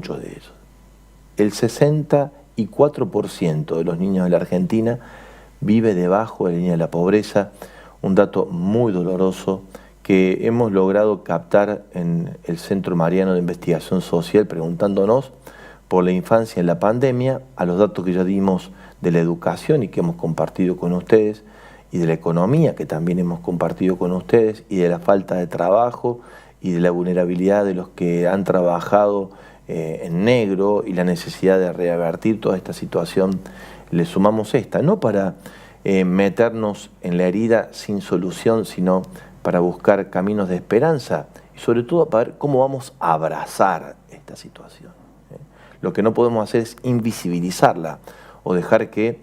muchos de ellos. El 64% de los niños de la Argentina vive debajo de la línea de la pobreza, un dato muy doloroso que hemos logrado captar en el Centro Mariano de Investigación Social, preguntándonos por la infancia en la pandemia, a los datos que ya dimos de la educación y que hemos compartido con ustedes, y de la economía que también hemos compartido con ustedes, y de la falta de trabajo y de la vulnerabilidad de los que han trabajado en negro y la necesidad de revertir toda esta situación. Le sumamos esta, no para meternos en la herida sin solución, sino para buscar caminos de esperanza y sobre todo para ver cómo vamos a abrazar esta situación. Lo que no podemos hacer es invisibilizarla o dejar que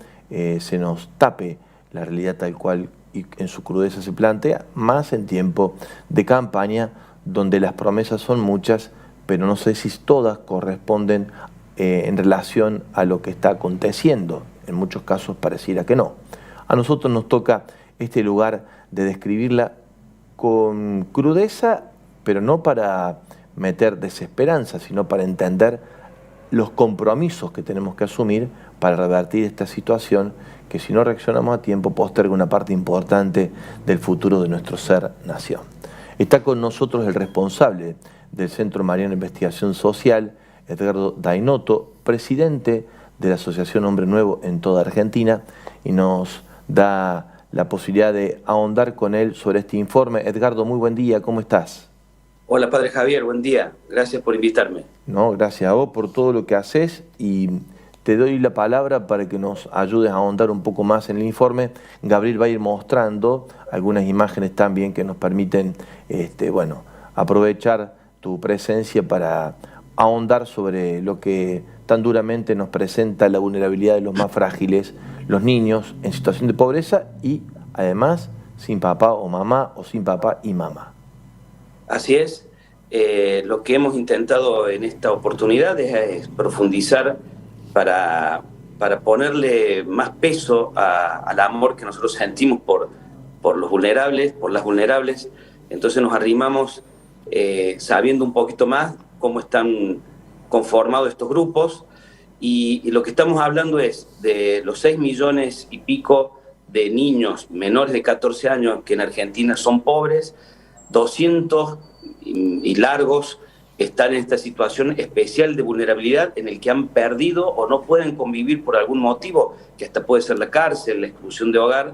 se nos tape la realidad tal cual y en su crudeza se plantea, más en tiempo de campaña donde las promesas son muchas, pero no sé si todas corresponden en relación a lo que está aconteciendo. En muchos casos pareciera que no. A nosotros nos toca este lugar de describirla con crudeza, pero no para meter desesperanza, sino para entender los compromisos que tenemos que asumir para revertir esta situación que, si no reaccionamos a tiempo, posterga una parte importante del futuro de nuestro ser nación. Está con nosotros el responsable del Centro Mariano de Investigación Social, Edgardo Dainotto, presidente de la Asociación Hombre Nuevo en toda Argentina, y nos da la posibilidad de ahondar con él sobre este informe. Edgardo, muy buen día, ¿cómo estás? Hola, padre Javier, buen día. Gracias por invitarme. No, gracias a vos por todo lo que haces, y te doy la palabra para que nos ayudes a ahondar un poco más en el informe. Gabriel va a ir mostrando algunas imágenes también que nos permiten aprovechar tu presencia para ahondar sobre lo que tan duramente nos presenta la vulnerabilidad de los más frágiles, los niños en situación de pobreza y además sin papá o mamá o sin papá y mamá. Así es. Lo que hemos intentado en esta oportunidad es profundizar para ponerle más peso al amor que nosotros sentimos por los vulnerables, por las vulnerables. Entonces nos arrimamos sabiendo un poquito más cómo están conformados estos grupos, y lo que estamos hablando es de los 6 millones y pico de niños menores de 14 años que en Argentina son pobres. 200 y largos están en esta situación especial de vulnerabilidad en el que han perdido o no pueden convivir por algún motivo, que hasta puede ser la cárcel, la exclusión de hogar,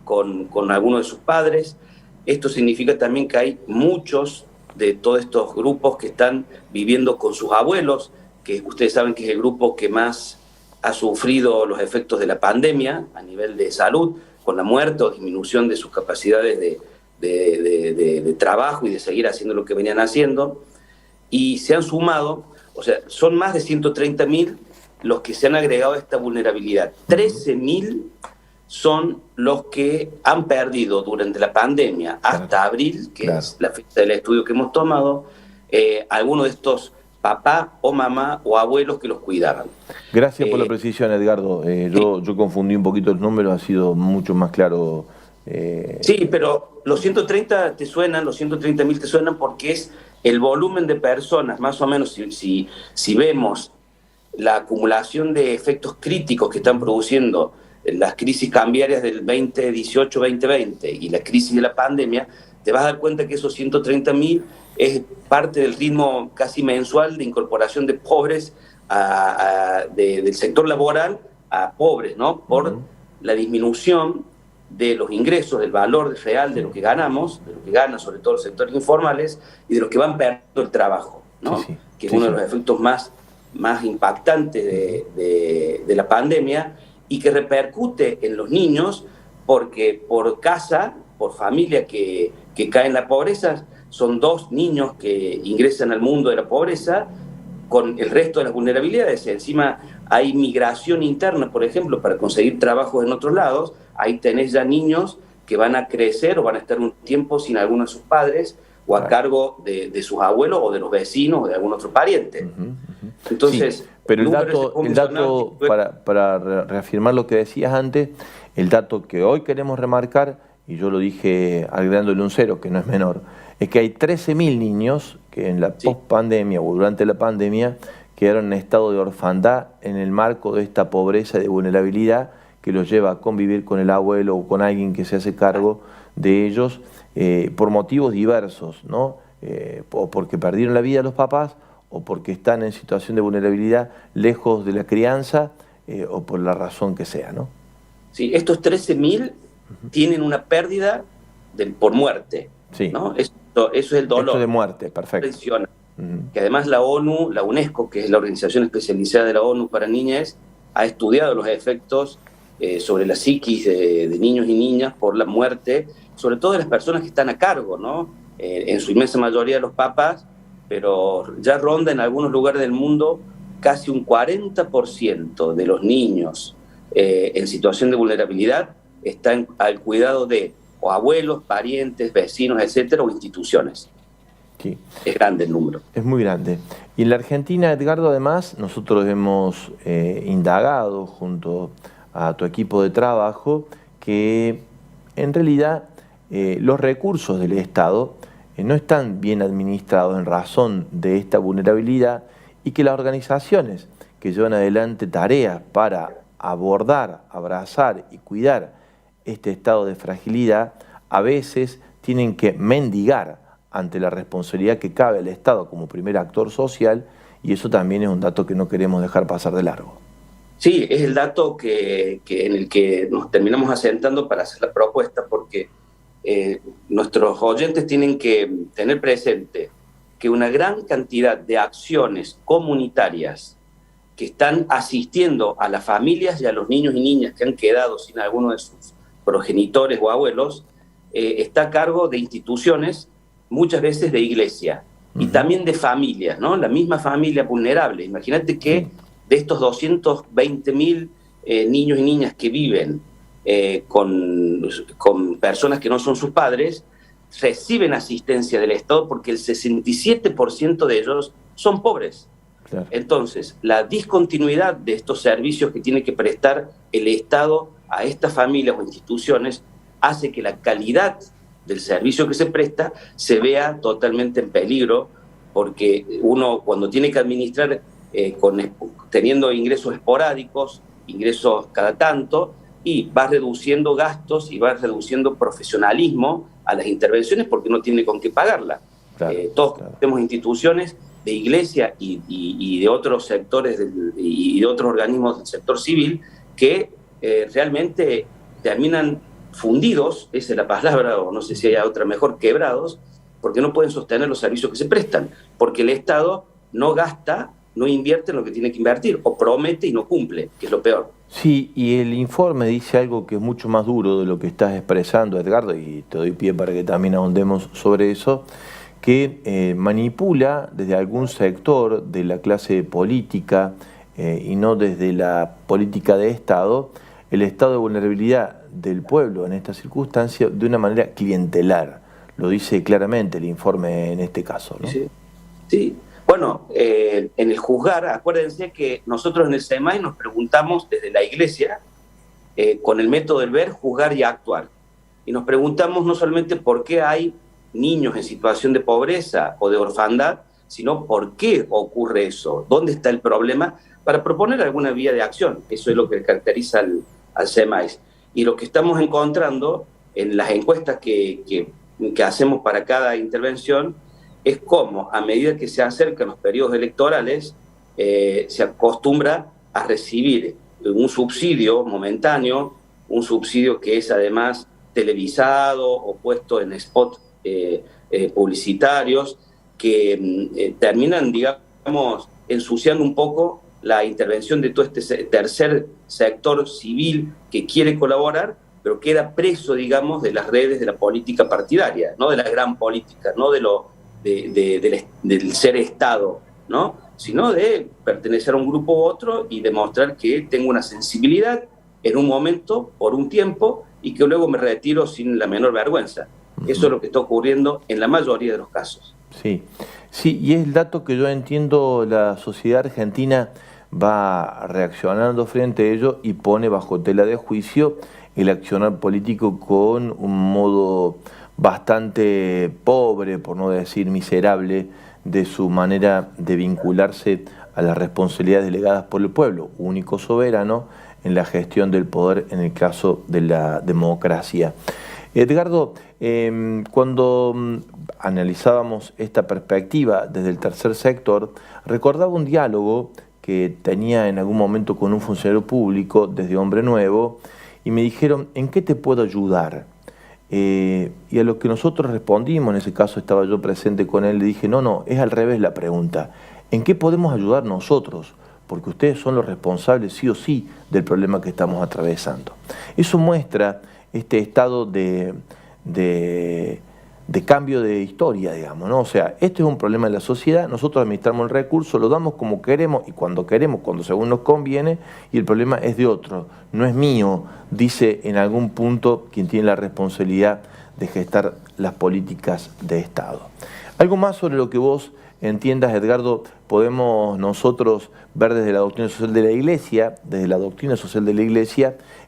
con alguno de sus padres. Esto significa también que hay muchos de todos estos grupos que están viviendo con sus abuelos, que ustedes saben que es el grupo que más ha sufrido los efectos de la pandemia a nivel de salud, con la muerte o disminución de sus capacidades de trabajo y de seguir haciendo lo que venían haciendo. Y se han sumado, o sea, son más de 130.000 los que se han agregado a esta vulnerabilidad. 13.000 son los que han perdido durante la pandemia hasta abril, que es la fecha del estudio que hemos tomado, algunos de estos papá o mamá o abuelos que los cuidaban. Gracias por la precisión, Edgardo. Yo confundí un poquito los números, ha sido mucho más claro. Sí, pero los 130 te suenan, los 130.000 te suenan porque es el volumen de personas, más o menos, si vemos la acumulación de efectos críticos que están produciendo las crisis cambiarias del 2018-2020 y la crisis de la pandemia, te vas a dar cuenta que esos 130.000 es parte del ritmo casi mensual de incorporación de pobres del sector laboral a pobres, ¿no? Por la disminución de los ingresos, del valor real de lo que ganamos, de lo que ganan sobre todo los sectores informales y de los que van perdiendo el trabajo, ¿no? Que es uno de los efectos más impactantes de la pandemia, y que repercute en los niños porque por casa, por familia que cae en la pobreza, son 2 niños que ingresan al mundo de la pobreza con el resto de las vulnerabilidades. Encima hay migración interna, por ejemplo, para conseguir trabajos en otros lados. Ahí tenés ya niños que van a crecer o van a estar un tiempo sin alguno de sus padres o a cargo de sus abuelos o de los vecinos o de algún otro pariente. Entonces, sí, pero el dato para reafirmar lo que decías antes, el dato que hoy queremos remarcar, y yo lo dije agregándole un 0, que no es menor, es que hay 13.000 niños que en la pospandemia o durante la pandemia quedaron en estado de orfandad en el marco de esta pobreza y de vulnerabilidad que los lleva a convivir con el abuelo o con alguien que se hace cargo de ellos por motivos diversos, ¿no? O porque perdieron la vida los papás, o porque están en situación de vulnerabilidad lejos de la crianza, o por la razón que sea, ¿no? Sí, estos 13.000 tienen una pérdida por muerte, sí. ¿no? Eso es el dolor. Esto de muerte, perfecto. Que además la ONU, la UNESCO, que es la organización especializada de la ONU para niñez, ha estudiado los efectos sobre la psiquis de niños y niñas por la muerte, sobre todo de las personas que están a cargo, ¿no? En su inmensa mayoría los papás, pero ya ronda en algunos lugares del mundo casi un 40% de los niños en situación de vulnerabilidad están al cuidado de o abuelos, parientes, vecinos, etcétera, o instituciones. Sí. Es grande el número. Es muy grande. Y en la Argentina, Edgardo, además, nosotros hemos indagado junto a tu equipo de trabajo que en realidad los recursos del Estado no están bien administrados en razón de esta vulnerabilidad y que las organizaciones que llevan adelante tareas para abordar, abrazar y cuidar este estado de fragilidad a veces tienen que mendigar ante la responsabilidad que cabe al Estado como primer actor social, y eso también es un dato que no queremos dejar pasar de largo. Sí, es el dato en el que nos terminamos asentando para hacer la propuesta, porque nuestros oyentes tienen que tener presente que una gran cantidad de acciones comunitarias que están asistiendo a las familias y a los niños y niñas que han quedado sin alguno de sus progenitores o abuelos, está a cargo de instituciones, muchas veces de iglesia, y también de familias, ¿no? La misma familia vulnerable. Imagínate que de estos 220.000 niños y niñas que viven con personas que no son sus padres, reciben asistencia del Estado porque el 67% de ellos son pobres. Claro. Entonces, la discontinuidad de estos servicios que tiene que prestar el Estado a estas familias o instituciones hace que la calidad del servicio que se presta se vea totalmente en peligro, porque uno cuando tiene que administrar teniendo ingresos esporádicos, ingresos cada tanto, y va reduciendo gastos y va reduciendo profesionalismo a las intervenciones porque no tiene con qué pagarla. Claro, todos tenemos instituciones de iglesia y de otros sectores y de otros organismos del sector civil que realmente terminan fundidos, esa es la palabra, o no sé si hay otra mejor, quebrados, porque no pueden sostener los servicios que se prestan, porque el Estado no gasta, no invierte en lo que tiene que invertir, o promete y no cumple, que es lo peor. Sí, y el informe dice algo que es mucho más duro de lo que estás expresando, Edgardo, y te doy pie para que también ahondemos sobre eso, que manipula desde algún sector de la clase política y no desde la política de Estado, el estado de vulnerabilidad del pueblo en esta circunstancia de una manera clientelar. Lo dice claramente el informe en este caso, ¿no? Sí, sí. Bueno, en el juzgar, acuérdense que nosotros en el SEMAI nos preguntamos desde la iglesia, con el método del ver, juzgar y actuar. Y nos preguntamos no solamente por qué hay niños en situación de pobreza o de orfandad, sino por qué ocurre eso, dónde está el problema, para proponer alguna vía de acción. Eso es lo que caracteriza al SEMAI. Y lo que estamos encontrando en las encuestas que hacemos para cada intervención es cómo, a medida que se acercan los periodos electorales, se acostumbra a recibir un subsidio momentáneo, un subsidio que es además televisado o puesto en spots publicitarios, que terminan, digamos, ensuciando un poco la intervención de todo este tercer sector civil que quiere colaborar, pero queda preso, digamos, de las redes de la política partidaria, no de la gran política, no del ser Estado, ¿no? Sino de pertenecer a un grupo u otro y demostrar que tengo una sensibilidad en un momento, por un tiempo, y que luego me retiro sin la menor vergüenza. Eso es lo que está ocurriendo en la mayoría de los casos. Sí, sí, y es el dato que yo entiendo, la sociedad argentina va reaccionando frente a ello y pone bajo tela de juicio el accionar político con un modo bastante pobre, por no decir miserable, de su manera de vincularse a las responsabilidades delegadas por el pueblo, único soberano en la gestión del poder en el caso de la democracia. Edgardo, cuando analizábamos esta perspectiva desde el tercer sector, recordaba un diálogo que tenía en algún momento con un funcionario público desde Hombre Nuevo y me dijeron, ¿en qué te puedo ayudar? Y a lo que nosotros respondimos, en ese caso estaba yo presente con él, le dije, no, es al revés la pregunta. ¿En qué podemos ayudar nosotros? Porque ustedes son los responsables sí o sí del problema que estamos atravesando. Eso muestra este estado de cambio de historia, digamos, ¿no? O sea, este es un problema de la sociedad, nosotros administramos el recurso, lo damos como queremos y cuando queremos, cuando según nos conviene, y el problema es de otro, no es mío, dice en algún punto quien tiene la responsabilidad de gestar las políticas de Estado. Algo más sobre lo que vos entiendas, Edgardo, podemos nosotros ver desde la doctrina social de la Iglesia,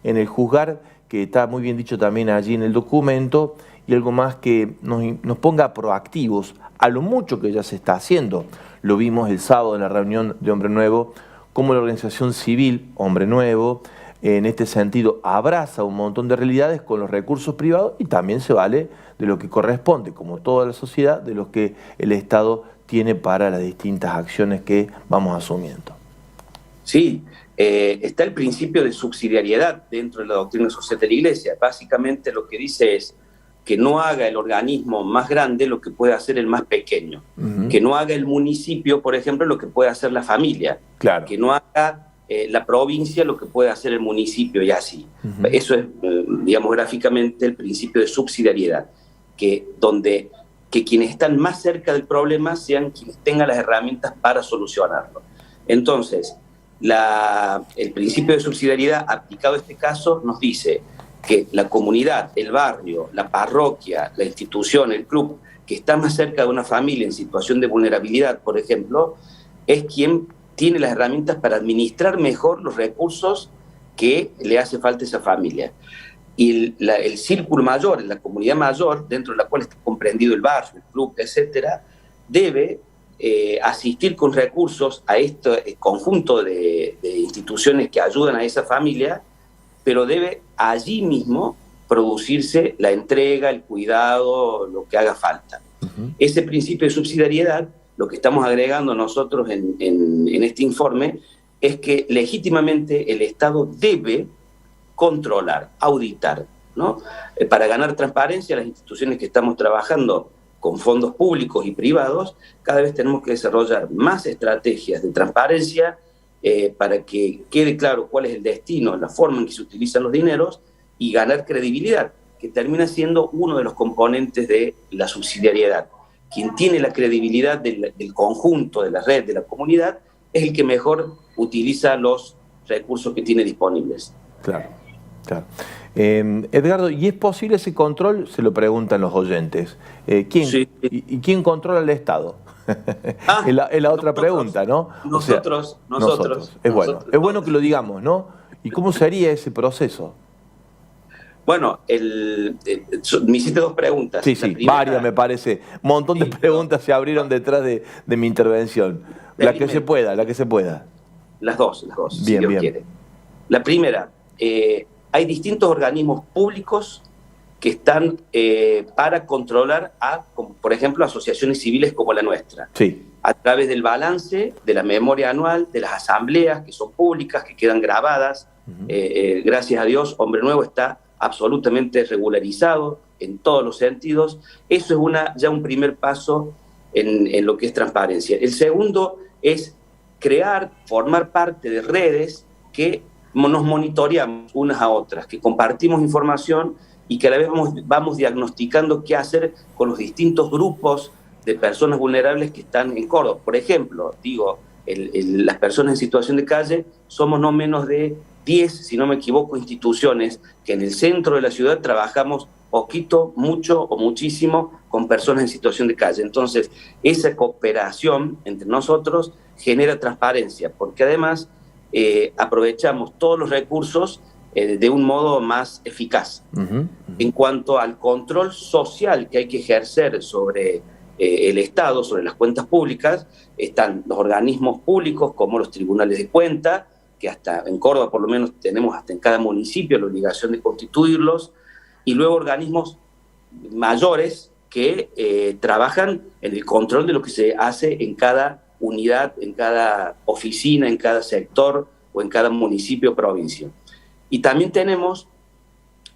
en el juzgar, que está muy bien dicho también allí en el documento, y algo más que nos ponga proactivos a lo mucho que ya se está haciendo. Lo vimos el sábado en la reunión de Hombre Nuevo, cómo la organización civil Hombre Nuevo, en este sentido, abraza un montón de realidades con los recursos privados y también se vale de lo que corresponde, como toda la sociedad, de lo que el Estado tiene para las distintas acciones que vamos asumiendo. Sí, está el principio de subsidiariedad dentro de la doctrina social de la Iglesia. Básicamente lo que dice es que no haga el organismo más grande lo que puede hacer el más pequeño, que no haga el municipio, por ejemplo, lo que puede hacer la familia, claro, que no haga la provincia lo que puede hacer el municipio y así. Eso es, digamos, gráficamente el principio de subsidiariedad, que quienes están más cerca del problema sean quienes tengan las herramientas para solucionarlo. Entonces, el principio de subsidiariedad aplicado a este caso nos dice que la comunidad, el barrio, la parroquia, la institución, el club, que está más cerca de una familia en situación de vulnerabilidad, por ejemplo, es quien tiene las herramientas para administrar mejor los recursos que le hace falta a esa familia. Y el círculo mayor, la comunidad mayor, dentro de la cual está comprendido el barrio, el club, etcétera, debe asistir con recursos a este conjunto de instituciones que ayudan a esa familia, pero debe allí mismo producirse la entrega, el cuidado, lo que haga falta. Ese principio de subsidiariedad, lo que estamos agregando nosotros en este informe, es que legítimamente el Estado debe controlar, auditar, ¿no? Para ganar transparencia, las instituciones que estamos trabajando con fondos públicos y privados, cada vez tenemos que desarrollar más estrategias de transparencia para que quede claro cuál es el destino, la forma en que se utilizan los dineros y ganar credibilidad, que termina siendo uno de los componentes de la subsidiariedad. Quien tiene la credibilidad del conjunto, de la red, de la comunidad, es el que mejor utiliza los recursos que tiene disponibles. Claro, claro. Edgardo, ¿y es posible ese control? Se lo preguntan los oyentes. ¿Quién, sí. ¿Y quién controla el Estado? Es la otra pregunta, ¿no? Nosotros. Es bueno que lo digamos, ¿no? ¿Y cómo sería ese proceso? Bueno, me hiciste dos preguntas. Sí, primera, varias me parece. Un montón de preguntas se abrieron detrás de mi intervención. La que se pueda. Las dos, bien, si Dios quiere. La primera, hay distintos organismos públicos que están para controlar como por ejemplo, asociaciones civiles como la nuestra. Sí. A través del balance, de la memoria anual, de las asambleas que son públicas, que quedan grabadas. Gracias a Dios, Hombre Nuevo está absolutamente regularizado en todos los sentidos. Eso es ya un primer paso en lo que es transparencia. El segundo es formar parte de redes que nos monitoreamos unas a otras, que compartimos información y que a la vez vamos diagnosticando qué hacer con los distintos grupos de personas vulnerables que están en Córdoba. Por ejemplo, las personas en situación de calle somos no menos de 10, si no me equivoco, instituciones que en el centro de la ciudad trabajamos poquito, mucho o muchísimo con personas en situación de calle. Entonces, esa cooperación entre nosotros genera transparencia, porque además aprovechamos todos los recursos de un modo más eficaz. En cuanto al control social que hay que ejercer sobre el Estado sobre las cuentas públicas, están los organismos públicos como los tribunales de cuenta, que hasta en Córdoba por lo menos tenemos hasta en cada municipio la obligación de constituirlos, y luego organismos mayores que trabajan en el control de lo que se hace en cada unidad, en cada oficina, en cada sector o en cada municipio o provincia. Y también tenemos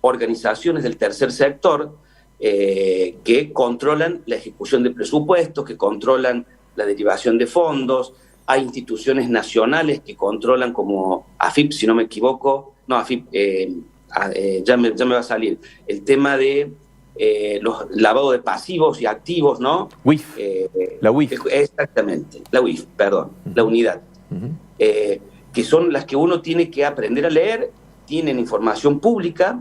organizaciones del tercer sector que controlan la ejecución de presupuestos, que controlan la derivación de fondos. Hay instituciones nacionales que controlan, como AFIP, si no me equivoco, no, AFIP, ya me va a salir, el tema de los lavados de pasivos y activos, ¿no? UIF, la UIF. Exactamente, la UIF, perdón, la unidad. Que son las que uno tiene que aprender a leer, tienen información pública,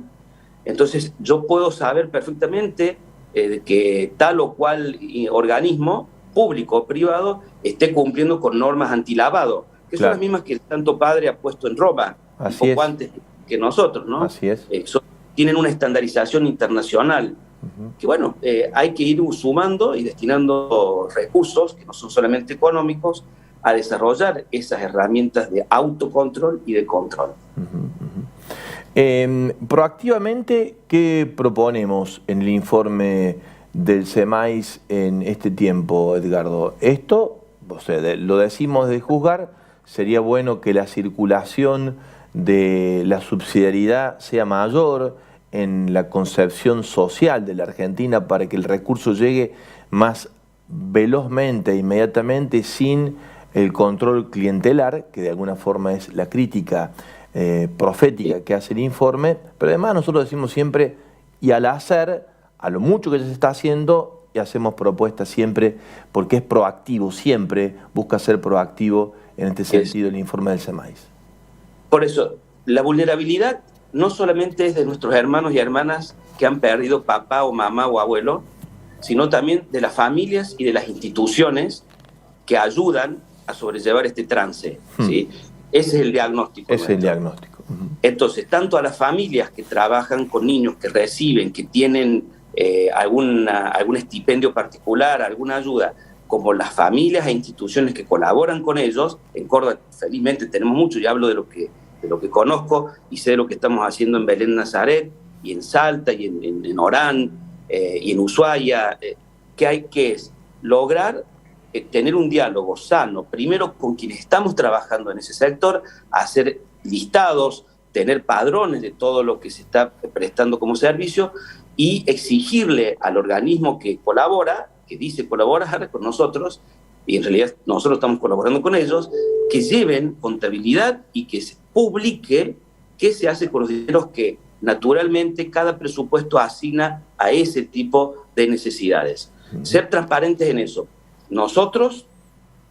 entonces yo puedo saber perfectamente que tal o cual organismo, público o privado, esté cumpliendo con normas antilavado, que son las mismas que el Santo Padre ha puesto en Roma, un poco antes que nosotros, ¿no? Así es. Tienen una estandarización internacional, que bueno, hay que ir sumando y destinando recursos, que no son solamente económicos, a desarrollar esas herramientas de autocontrol y de control. Proactivamente, ¿qué proponemos en el informe del SEMAIS en este tiempo, Edgardo? Esto, o sea, lo decimos de juzgar, sería bueno que la circulación de la subsidiariedad sea mayor en la concepción social de la Argentina para que el recurso llegue más velozmente e inmediatamente sin el control clientelar, que de alguna forma es la crítica profética que hace el informe, pero además nosotros decimos siempre, y al hacer, a lo mucho que ya se está haciendo, y hacemos propuestas siempre, porque es proactivo, siempre busca ser proactivo en este sentido el informe del SEMAIS. Por eso, la vulnerabilidad no solamente es de nuestros hermanos y hermanas que han perdido papá o mamá o abuelo, sino también de las familias y de las instituciones que ayudan a sobrellevar este trance, ¿sí? Ese es el diagnóstico. Ese es el diagnóstico. Entonces, tanto a las familias que trabajan con niños, que reciben, que tienen algún estipendio particular, alguna ayuda, como las familias e instituciones que colaboran con ellos. En Córdoba, felizmente, tenemos mucho, y hablo de lo que conozco, y sé de lo que estamos haciendo en Belén Nazaret, y en Salta, y en Orán, y en Ushuaia, que es lograr tener un diálogo sano, primero con quienes estamos trabajando en ese sector, hacer listados, tener padrones de todo lo que se está prestando como servicio y exigirle al organismo que colabora, que dice colaborar con nosotros, y en realidad nosotros estamos colaborando con ellos, que lleven contabilidad y que se publique qué se hace con los dineros que naturalmente cada presupuesto asigna a ese tipo de necesidades. Ser transparentes en eso. Nosotros,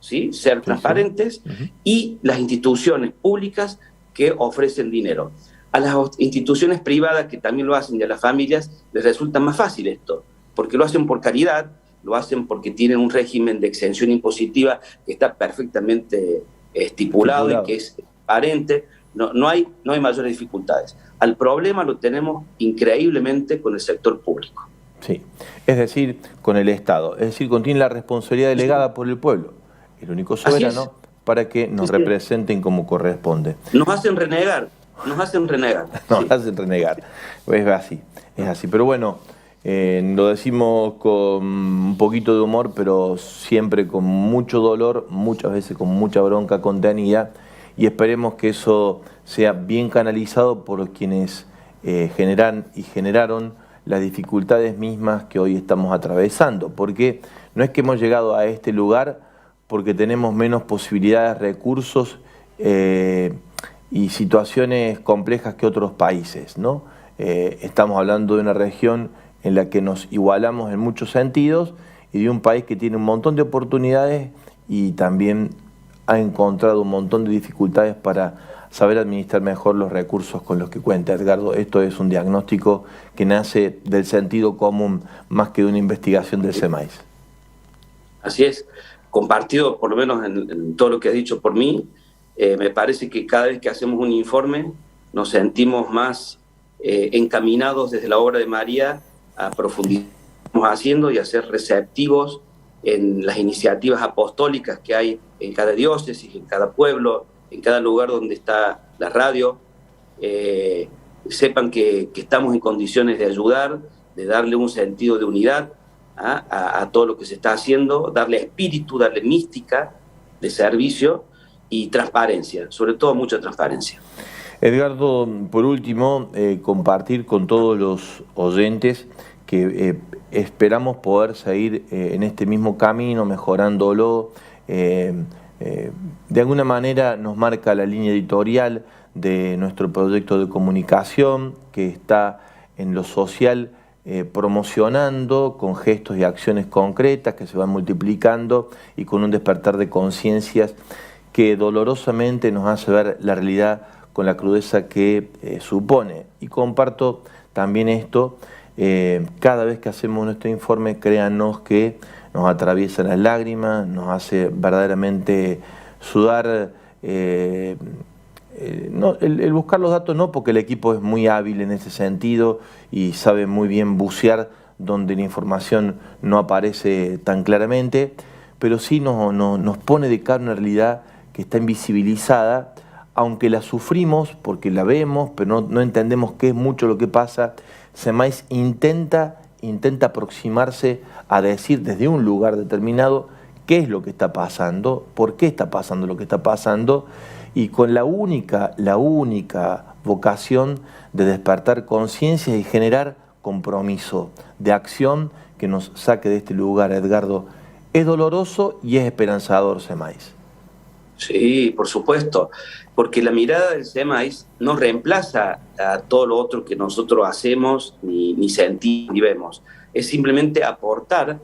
¿sí? Ser transparentes, y las instituciones públicas que ofrecen dinero. A las instituciones privadas que también lo hacen y a las familias les resulta más fácil esto, porque lo hacen por caridad, lo hacen porque tienen un régimen de exención impositiva que está perfectamente estipulado y que es transparente. No hay mayores dificultades. Al problema lo tenemos increíblemente con el sector público. Sí, es decir, con el Estado, es decir, contiene la responsabilidad delegada por el pueblo, el único soberano, para que nos representen como corresponde. Nos hacen renegar. Nos hacen renegar. Es así. Pero bueno, lo decimos con un poquito de humor, pero siempre con mucho dolor, muchas veces con mucha bronca contenida, y esperemos que eso sea bien canalizado por quienes generan y generaron las dificultades mismas que hoy estamos atravesando, porque no es que hemos llegado a este lugar porque tenemos menos posibilidades, recursos y situaciones complejas que otros países, ¿no? Estamos hablando de una región en la que nos igualamos en muchos sentidos y de un país que tiene un montón de oportunidades y también ha encontrado un montón de dificultades para saber administrar mejor los recursos con los que cuenta. Edgardo, esto es un diagnóstico que nace del sentido común más que de una investigación del SEMAIS. Así es, compartido por lo menos en todo lo que has dicho por mí. Me parece que cada vez que hacemos un informe nos sentimos más encaminados desde la obra de María a profundizar haciendo y a ser receptivos en las iniciativas apostólicas que hay en cada diócesis, en cada pueblo, en cada lugar donde está la radio. Sepan que estamos en condiciones de ayudar, de darle un sentido de unidad a todo lo que se está haciendo, darle espíritu, darle mística de servicio y transparencia, sobre todo mucha transparencia. Edgardo, por último, compartir con todos los oyentes que esperamos poder seguir en este mismo camino, mejorándolo. De alguna manera nos marca la línea editorial de nuestro proyecto de comunicación, que está en lo social promocionando con gestos y acciones concretas que se van multiplicando y con un despertar de conciencias que dolorosamente nos hace ver la realidad con la crudeza que supone. Y comparto también esto, cada vez que hacemos nuestro informe, créanos que nos atraviesan las lágrimas, nos hace verdaderamente sudar. No, el buscar los datos no, porque el equipo es muy hábil en ese sentido y sabe muy bien bucear donde la información no aparece tan claramente, pero sí nos pone de cara una realidad que está invisibilizada, aunque la sufrimos porque la vemos, pero no entendemos qué es mucho lo que pasa. SEMAIS intenta aproximarse a decir desde un lugar determinado qué es lo que está pasando, por qué está pasando lo que está pasando, y con la única vocación de despertar conciencia y generar compromiso de acción que nos saque de este lugar, Edgardo. Es doloroso y es esperanzador, SEMAIS. Sí, por supuesto, porque la mirada del SEMAIS no reemplaza a todo lo otro que nosotros hacemos, ni sentimos, ni vemos. Es simplemente aportar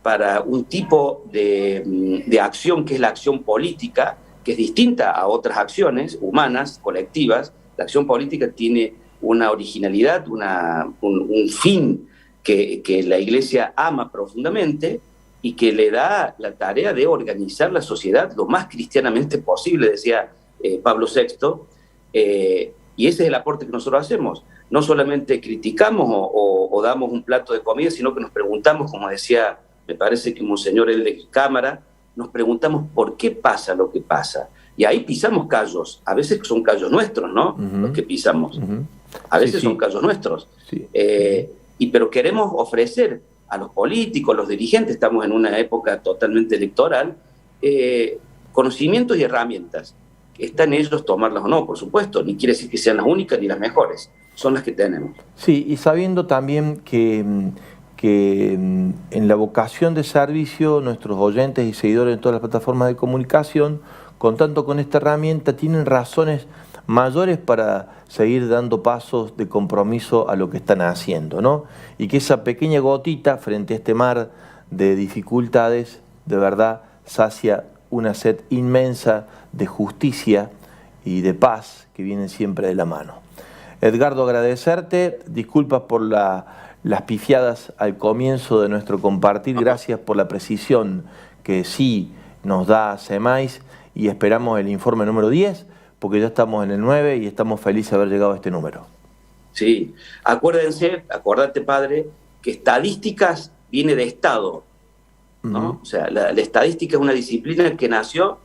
para un tipo de acción que es la acción política, que es distinta a otras acciones humanas, colectivas. La acción política tiene una originalidad, un fin que la Iglesia ama profundamente y que le da la tarea de organizar la sociedad lo más cristianamente posible, decía Pablo VI, y ese es el aporte que nosotros hacemos. No solamente criticamos o damos un plato de comida, sino que nos preguntamos, como decía, me parece que Monseñor el de Cámara, nos preguntamos por qué pasa lo que pasa. Y ahí pisamos callos, a veces son callos nuestros, ¿no? Los que pisamos. A veces son callos nuestros. Sí. Pero queremos ofrecer a los políticos, a los dirigentes, estamos en una época totalmente electoral, conocimientos y herramientas. Está en ellos tomarlas o no, por supuesto, ni quiere decir que sean las únicas ni las mejores, son las que tenemos. Sí, y sabiendo también que en la vocación de servicio, nuestros oyentes y seguidores en todas las plataformas de comunicación, contando con esta herramienta, tienen razones mayores para seguir dando pasos de compromiso a lo que están haciendo, ¿no? Y que esa pequeña gotita frente a este mar de dificultades, de verdad, sacia una sed inmensa de justicia y de paz que vienen siempre de la mano. Edgardo, agradecerte, disculpas por las pifiadas al comienzo de nuestro compartir, gracias por la precisión que sí nos da SEMAIS y esperamos el informe número 10, porque ya estamos en el 9 y estamos felices de haber llegado a este número. Sí, acordate, padre, que estadísticas viene de Estado, ¿no? O sea, la estadística es una disciplina que nació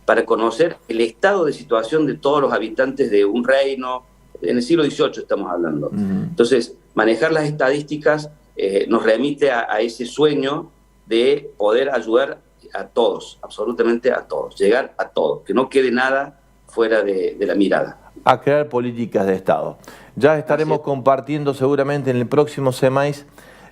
para conocer el estado de situación de todos los habitantes de un reino. En el siglo XVIII estamos hablando. Entonces, manejar las estadísticas nos remite a ese sueño de poder ayudar a todos, absolutamente a todos, llegar a todos, que no quede nada fuera de la mirada. A crear políticas de Estado. Ya estaremos compartiendo seguramente en el próximo SEMAIS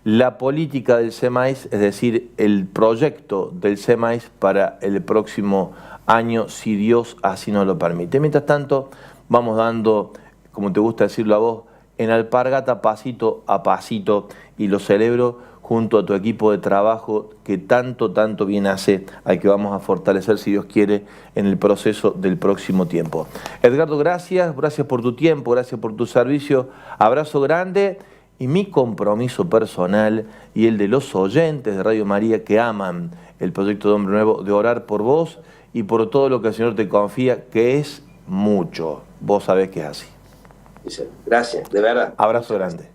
la política del SEMAIS, es decir, el proyecto del SEMAIS para el próximo año, si Dios así nos lo permite. Mientras tanto, vamos dando, como te gusta decirlo a vos, en alpargata pasito a pasito, y lo celebro junto a tu equipo de trabajo que tanto bien hace, al que vamos a fortalecer, si Dios quiere, en el proceso del próximo tiempo. Edgardo, gracias por tu tiempo, gracias por tu servicio, abrazo grande, y mi compromiso personal y el de los oyentes de Radio María que aman el proyecto de Hombre Nuevo, de orar por vos y por todo lo que el Señor te confía, que es mucho. Vos sabés que es así. Gracias, de verdad. Abrazo grande.